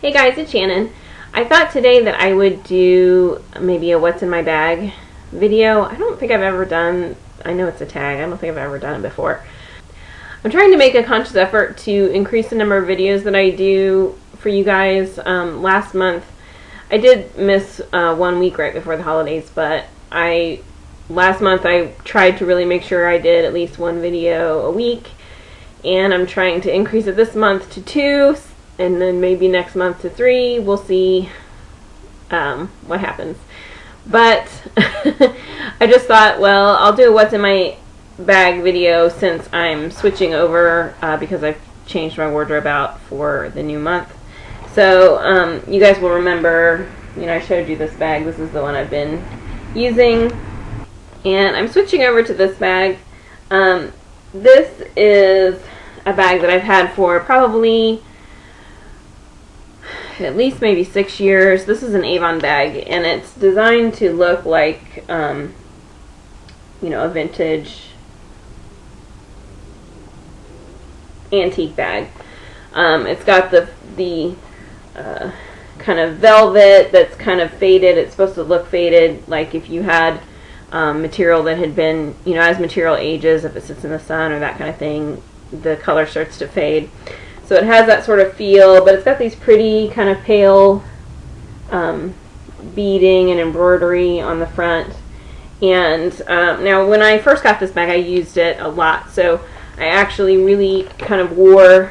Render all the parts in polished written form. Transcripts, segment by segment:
Hey guys, it's Shannon. I thought today that I would do maybe a what's in my bag video. I don't think I've ever done, I know it's a tag, I don't think I've ever done it before. I'm trying to make a conscious effort to increase the number of videos that I do for you guys. Last month I did miss 1 week right before the holidays, but last month I tried to really make sure I did at least 1 video a week, and I'm trying to increase it this month to 2, and then maybe next month to 3. We'll see what happens. But I just thought, well, I'll do a what's in my bag video since I'm switching over because I've changed my wardrobe out for the new month. So you guys will remember, I showed you this bag. This is the one I've been using. And I'm switching over to this bag. This is a bag that I've had for probably at least maybe 6 years. This is an Avon bag, and it's designed to look like, a vintage antique bag. It's got the kind of velvet that's kind of faded. It's supposed to look faded, like if you had material that had been, as material ages, if it sits in the sun or that kind of thing, the color starts to fade. So it has that sort of feel, but it's got these pretty kind of pale beading and embroidery on the front. And now when I first got this bag, I used it a lot, so I actually really kind of wore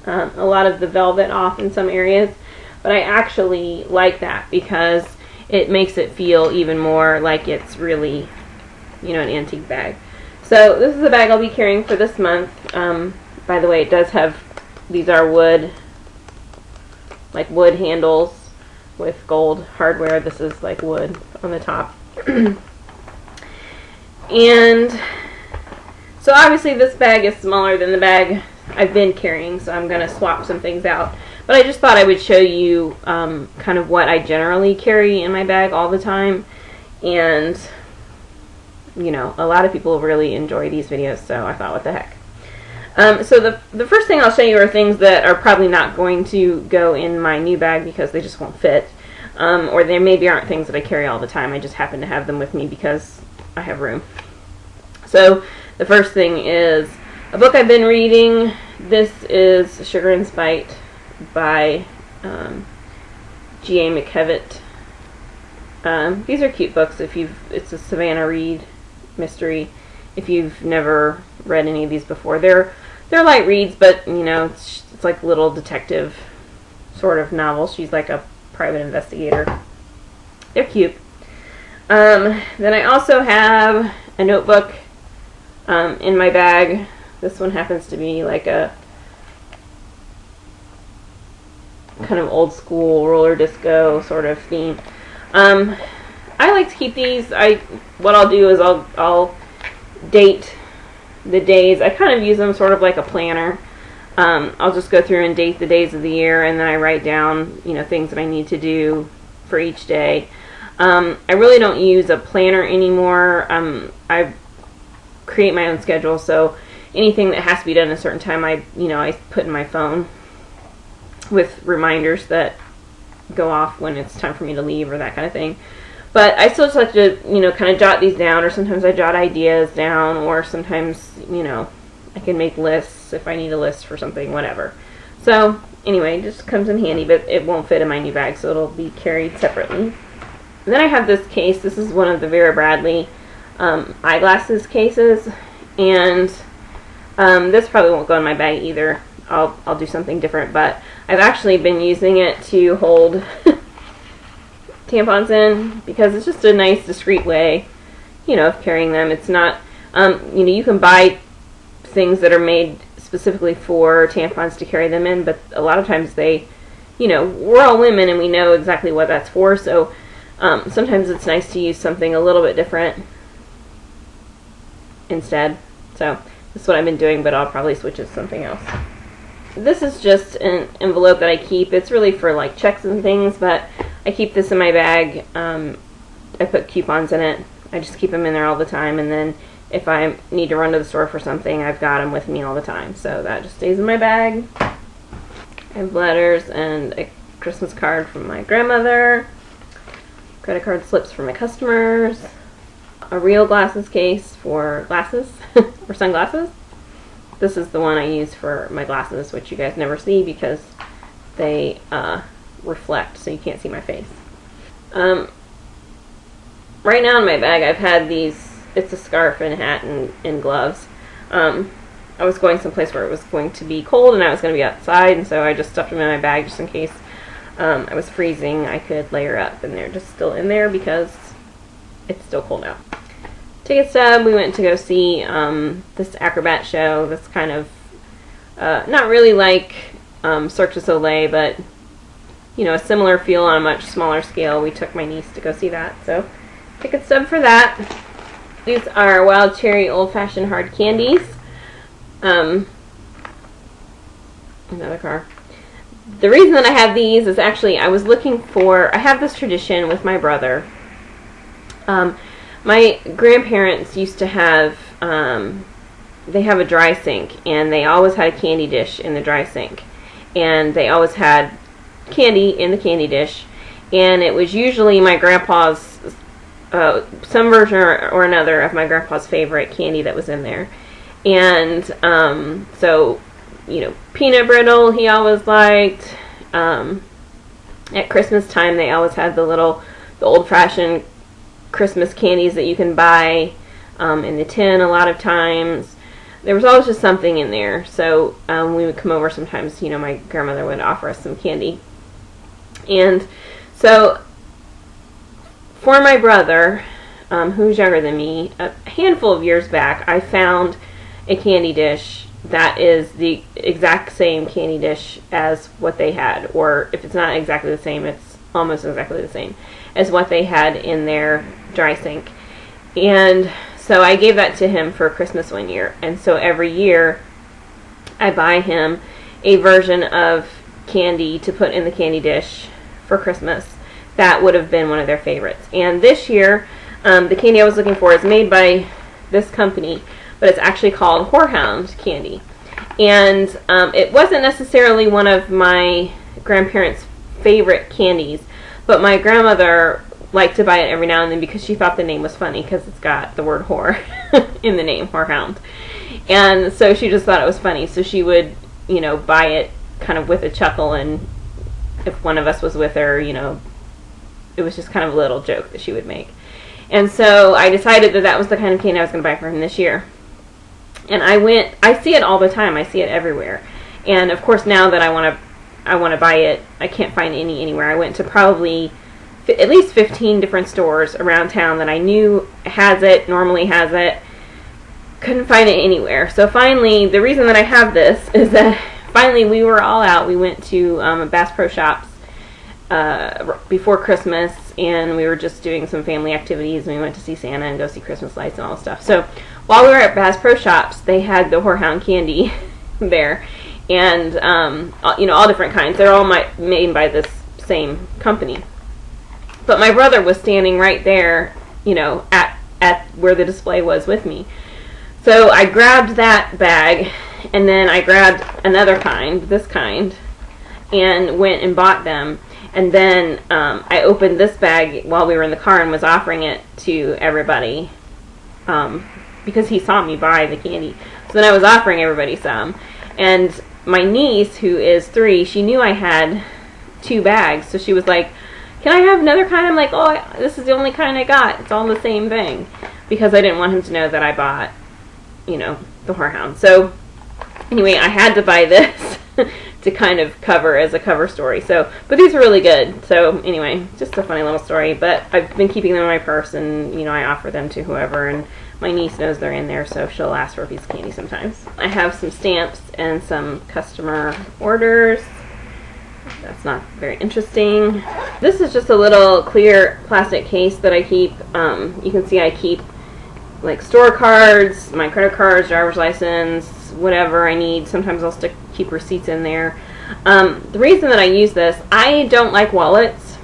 a lot of the velvet off in some areas, but I actually like that because it makes it feel even more like it's really, an antique bag. So this is the bag I'll be carrying for this month. By the way, it does have, these are wood handles with gold hardware. This is like wood on the top. And so obviously this bag is smaller than the bag I've been carrying, so I'm going to swap some things out. But I just thought I would show you kind of what I generally carry in my bag all the time. And, a lot of people really enjoy these videos, so I thought, what the heck. So the first thing I'll show you are things that are probably not going to go in my new bag because they just won't fit. Or they maybe aren't things that I carry all the time. I just happen to have them with me because I have room. So the first thing is a book I've been reading. This is Sugar and Spite by G.A. McKevitt. These are cute books. It's a Savannah Reed mystery. If you've never read any of these before, they're light reads, but it's like little detective sort of novels. She's like a private investigator. They're cute. Then I also have a notebook in my bag. This one happens to be like a kind of old school roller disco sort of theme. I like to keep these. What I'll do is I'll date the days. I kind of use them sort of like a planner. I'll just go through and date the days of the year, and then I write down things that I need to do for each day. I really don't use a planner anymore. I create my own schedule, so anything that has to be done at a certain time, I put in my phone with reminders that go off when it's time for me to leave or that kind of thing. But I still just like to, kind of jot these down, or sometimes I jot ideas down, or sometimes, I can make lists if I need a list for something, whatever. So, anyway, it just comes in handy, but it won't fit in my new bag, so it'll be carried separately. And then I have this case. This is one of the Vera Bradley eyeglasses cases, and this probably won't go in my bag either. I'll do something different, but I've actually been using it to hold tampons in because it's just a nice, discreet way, of carrying them. It's not, you can buy things that are made specifically for tampons to carry them in, but a lot of times they, we're all women and we know exactly what that's for, so sometimes it's nice to use something a little bit different instead. So this is what I've been doing, but I'll probably switch to something else. This is just an envelope that I keep. It's really for like checks and things, but I keep this in my bag. I put coupons in it. I just keep them in there all the time, and then if I need to run to the store for something, I've got them with me all the time. So that just stays in my bag. I have letters and a Christmas card from my grandmother, credit card slips for my customers, a real glasses case for glasses, or sunglasses. This is the one I use for my glasses, which you guys never see because they reflect, so you can't see my face. Right now in my bag I've had these, it's a scarf and a hat and gloves. I was going someplace where it was going to be cold and I was going to be outside, and so I just stuffed them in my bag just in case I was freezing. I could layer up, and they're just still in there because it's still cold out. Ticket stub, we went to go see this acrobat show that's kind of not really like Cirque du Soleil, but you know, a similar feel on a much smaller scale. We took my niece to go see that, so ticket stub for that. These are Wild Cherry Old Fashioned Hard Candies. Another car. The reason that I have these is actually I was looking for, I have this tradition with my brother. My grandparents used to have, they have a dry sink, and they always had a candy dish in the dry sink. And they always had candy in the candy dish, and it was usually my grandpa's, some version or another of my grandpa's favorite candy that was in there. And so, you know, peanut brittle he always liked. At Christmas time they always had the old-fashioned Christmas candies that you can buy in the tin a lot of times. There was always just something in there. So we would come over sometimes, you know, my grandmother would offer us some candy. And so for my brother, who's younger than me, a handful of years back, I found a candy dish that is the exact same candy dish as what they had, or if it's not exactly the same, it's almost exactly the same as what they had in their dry sink. And so I gave that to him for Christmas one year, and so every year I buy him a version of candy to put in the candy dish for Christmas that would have been one of their favorites. And this year the candy I was looking for is made by this company, but it's actually called Whorehound candy. And it wasn't necessarily one of my grandparents' favorite candies, but my grandmother liked to buy it every now and then because she thought the name was funny because it's got the word whore in the name, Whorehound. And so she just thought it was funny, so she would, you know, buy it kind of with a chuckle, and if one of us was with her, you know, it was just kind of a little joke that she would make. And so I decided that that was the kind of candy I was going to buy for him this year. And I see it all the time. I see it everywhere. And of course now that I want to buy it, I can't find any anywhere. I went to probably at least 15 different stores around town that I knew normally has it. Couldn't find it anywhere. So finally, the reason that I have this is that finally we were all out. We went to Bass Pro Shops before Christmas, and we were just doing some family activities, and we went to see Santa and go see Christmas lights and all this stuff. So while we were at Bass Pro Shops, they had the Whorehound candy there, and you know, all different kinds. They're all made by this same company. But my brother was standing right there, you know, at where the display was with me. So I grabbed that bag, and then I grabbed another kind, this kind, and went and bought them. And then I opened this bag while we were in the car and was offering it to everybody because he saw me buy the candy. So then I was offering everybody some. And my niece, who is 3, she knew I had 2 bags. So she was like, "Can I have another kind?" I'm like, "Oh, this is the only kind I got. It's all the same thing." Because I didn't want him to know that I bought, you know, the Whorehound. So anyway, I had to buy this to kind of cover as a cover story. So, but these are really good. So anyway, just a funny little story. But I've been keeping them in my purse, and you know, I offer them to whoever, and my niece knows they're in there, so she'll ask for a piece of candy sometimes. I have some stamps and some customer orders. That's not very interesting. This is just a little clear plastic case that I keep. You can see I keep like store cards, my credit cards, driver's license, whatever I need. Sometimes I'll keep receipts in there. The reason that I use this, I don't like wallets.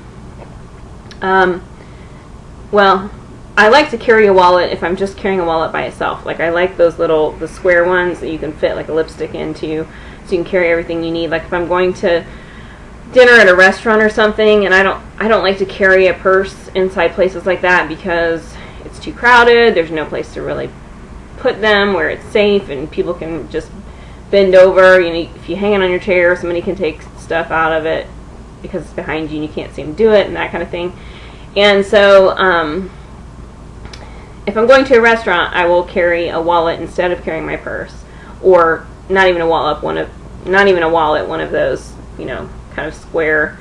Well, I like to carry a wallet if I'm just carrying a wallet by itself. Like I like those the square ones that you can fit like a lipstick into, so you can carry everything you need. Like if I'm going to dinner at a restaurant or something, and I don't like to carry a purse inside places like that because it's too crowded. There's no place to really put them where it's safe, and people can just bend over. You know, if you hang it on your chair, somebody can take stuff out of it because it's behind you and you can't see them do it, and that kind of thing. And so if I'm going to a restaurant, I will carry a wallet instead of carrying my purse, or not even a wallet, one of those, you know, kind of square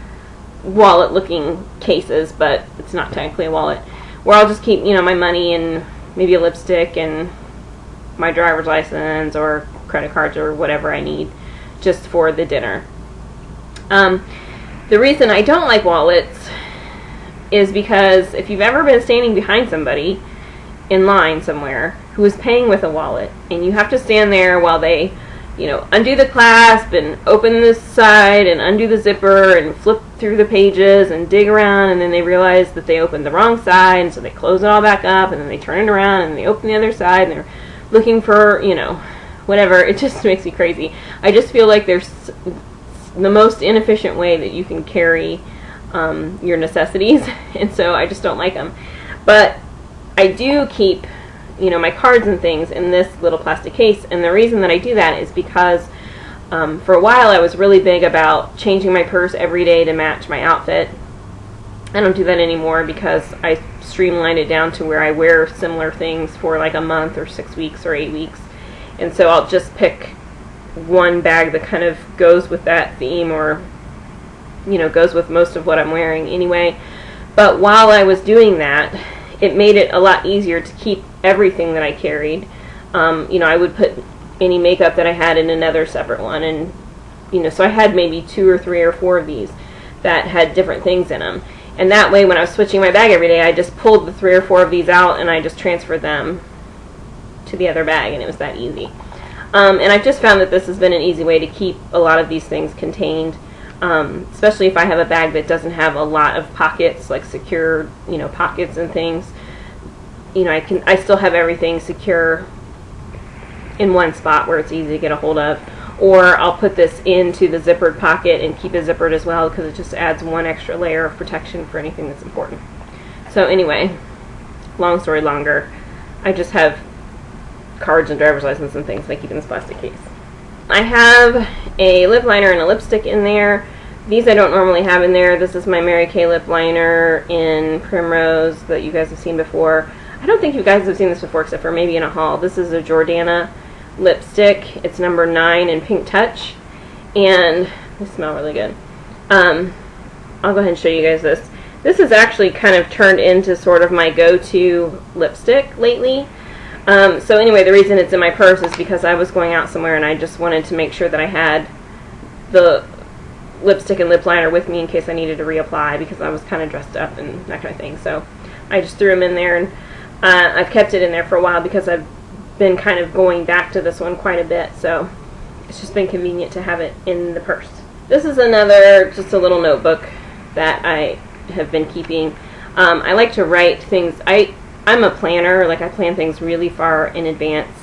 wallet-looking cases, but it's not technically a wallet, where I'll just keep, you know, my money and maybe a lipstick and my driver's license or credit cards or whatever I need just for the dinner. The reason I don't like wallets is because if you've ever been standing behind somebody in line somewhere who is paying with a wallet, and you have to stand there while they, you know, undo the clasp and open this side and undo the zipper and flip through the pages and dig around, and then they realize that they opened the wrong side, and so they close it all back up, and then they turn it around and they open the other side, and they're looking for, you know, whatever. It just makes me crazy. I just feel like there's the most inefficient way that you can carry your necessities, and so I just don't like them. But I do keep, you know, my cards and things in this little plastic case, and the reason that I do that is because for a while I was really big about changing my purse every day to match my outfit. I don't do that anymore because I streamlined it down to where I wear similar things for like a month or 6 weeks or 8 weeks, and so I'll just pick one bag that kind of goes with that theme, or, you know, goes with most of what I'm wearing anyway. But while I was doing that, it made it a lot easier to keep everything that I carried. You know, I would put any makeup that I had in another separate one, and, you know, so I had maybe 2 or 3 or 4 of these that had different things in them. And that way, when I was switching my bag every day, I just pulled the 3 or 4 of these out and I just transferred them to the other bag, and it was that easy. And I've just found that this has been an easy way to keep a lot of these things contained, especially if I have a bag that doesn't have a lot of pockets, like secure, you know, pockets and things. You know, I still have everything secure in one spot where it's easy to get a hold of. Or I'll put this into the zippered pocket and keep it zippered as well, because it just adds one extra layer of protection for anything that's important. So anyway, long story longer, I just have cards and driver's license and things that I keep in this plastic case. I have a lip liner and a lipstick in there. These I don't normally have in there. This is my Mary Kay lip liner in Primrose that you guys have seen before. I don't think you guys have seen this before except for maybe in a haul. This is a Jordana lipstick. It's number 9 in Pink Touch, and they smell really good. I'll go ahead and show you guys this. This has actually kind of turned into sort of my go-to lipstick lately. So anyway, the reason it's in my purse is because I was going out somewhere and I just wanted to make sure that I had the lipstick and lip liner with me in case I needed to reapply, because I was kind of dressed up and that kind of thing. So I just threw them in there, and I've kept it in there for a while because I've been kind of going back to this one quite a bit, so it's just been convenient to have it in the purse. This is another, just a little notebook that I have been keeping. I like to write things. I'm a planner. Like, I plan things really far in advance.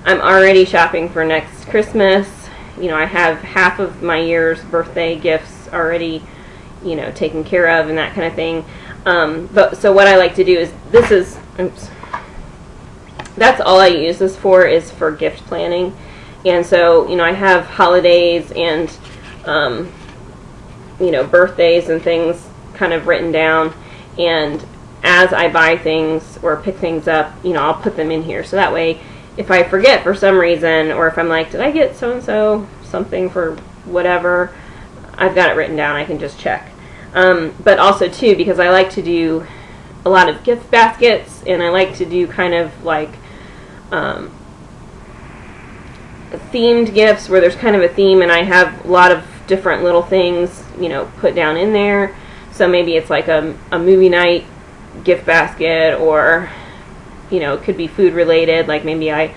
I'm already shopping for next Christmas. You know, I have half of my year's birthday gifts already, you know, taken care of and that kind of thing. But so what I like to do is, this is, oops, that's all I use this for, is for gift planning. And so, you know, I have holidays and, you know, birthdays and things kind of written down, and as I buy things or pick things up, you know, I'll put them in here. So that way, if I forget for some reason, or if I'm like, did I get so-and-so something for whatever, I've got it written down. I can just check. But also, too, because I like to do a lot of gift baskets, and I like to do kind of like themed gifts where there's kind of a theme, and I have a lot of different little things, you know, put down in there. So maybe it's like a movie night gift basket, or, you know, it could be food related. Like maybe I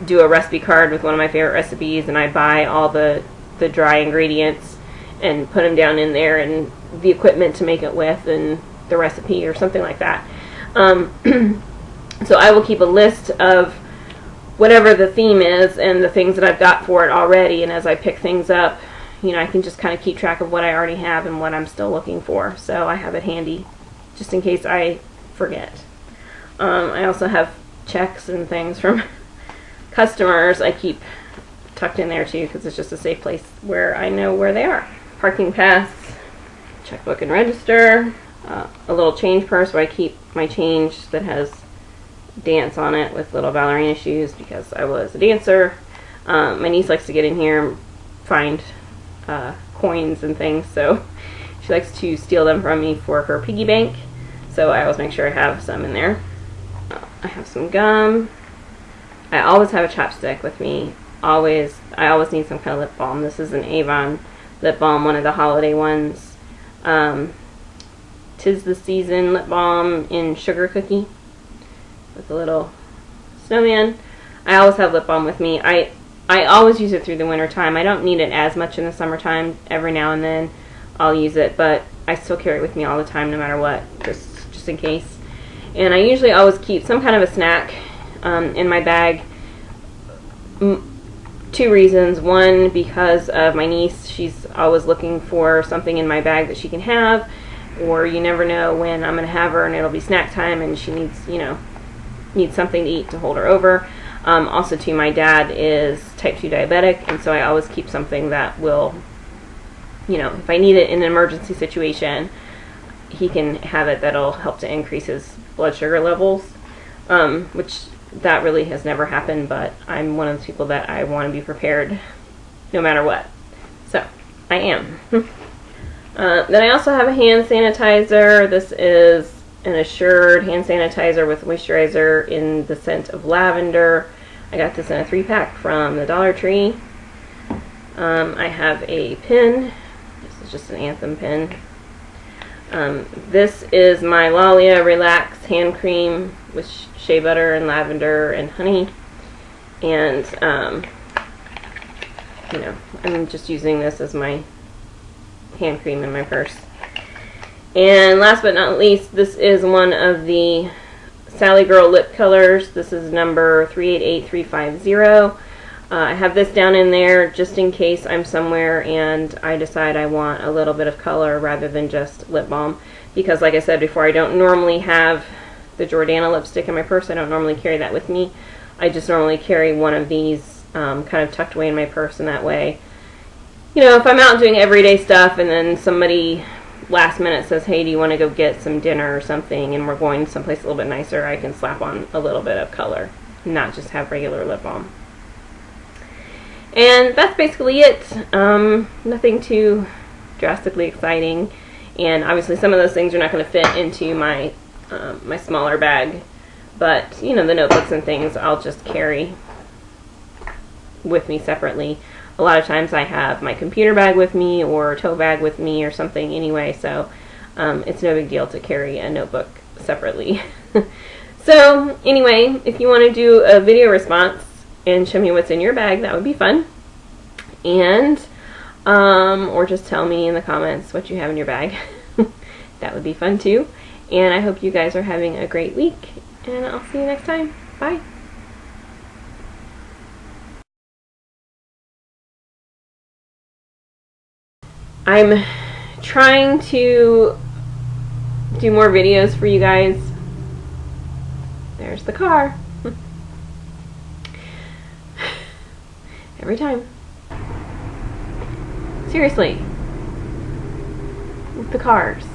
do a recipe card with one of my favorite recipes, and I buy all the dry ingredients and put them down in there, and the equipment to make it with, and the recipe, or something like that. Um, so I will keep a list of whatever the theme is and the things that I've got for it already, and as I pick things up, you know, I can just kind of keep track of what I already have and what I'm still looking for. So I have it handy just in case I forget. I also have checks and things from customers I keep tucked in there too, because it's just a safe place where I know where they are. Parking pass, checkbook and register, a little change purse where I keep my change that has dance on it with little ballerina shoes because I was a dancer. My niece likes to get in here and find coins and things, so she likes to steal them from me for her piggy bank, so I always make sure I have some in there. I have some gum. I always have a chapstick with me. I always need some kind of lip balm. This is an Avon lip balm, one of the holiday ones. 'Tis the Season lip balm in Sugar Cookie with a little snowman. I always have lip balm with me. I always use it through the winter time. I don't need it as much in the summertime. Every now and then I'll use it, but I still carry it with me all the time no matter what, just in case. And I usually always keep some kind of a snack in my bag. Two reasons. One, because of my niece. She's always looking for something in my bag that she can have, or you never know when I'm going to have her and it'll be snack time and she needs, you know, needs something to eat to hold her over. Also, too, my dad is type 2 diabetic, and so I always keep something that will, you know, if I need it in an emergency situation, he can have it that'll help to increase his blood sugar levels, which that really has never happened, but I'm one of those people that I want to be prepared no matter what. So, I am. Then I also have a hand sanitizer. This is an Assured hand sanitizer with moisturizer in the scent of lavender. I got this in a 3-pack from the Dollar Tree. I have a pin. This is just an Anthem pin. This is my Lalia Relax hand cream with shea butter and lavender and honey. And, you know, I'm just using this as my hand cream in my purse. And last but not least, this is one of the Sally Girl lip colors. This is number 388350. I have this down in there just in case I'm somewhere and I decide I want a little bit of color rather than just lip balm. Because like I said before, I don't normally have the Jordana lipstick in my purse. I don't normally carry that with me. I just normally carry one of these kind of tucked away in my purse, and that way, you know, if I'm out doing everyday stuff and then somebody last minute says, hey, do you want to go get some dinner or something, and we're going someplace a little bit nicer, I can slap on a little bit of color, not just have regular lip balm. And that's basically it. Nothing too drastically exciting, and obviously some of those things are not going to fit into my my smaller bag, but you know, the notebooks and things I'll just carry with me separately. A lot of times I have my computer bag with me or a tote bag with me or something anyway, so it's no big deal to carry a notebook separately. So anyway, if you want to do a video response and show me what's in your bag, that would be fun. And or just tell me in the comments what you have in your bag. That would be fun too. And I hope you guys are having a great week, and I'll see you next time. Bye. I'm trying to do more videos for you guys. There's the car. Every time. Seriously. With the cars.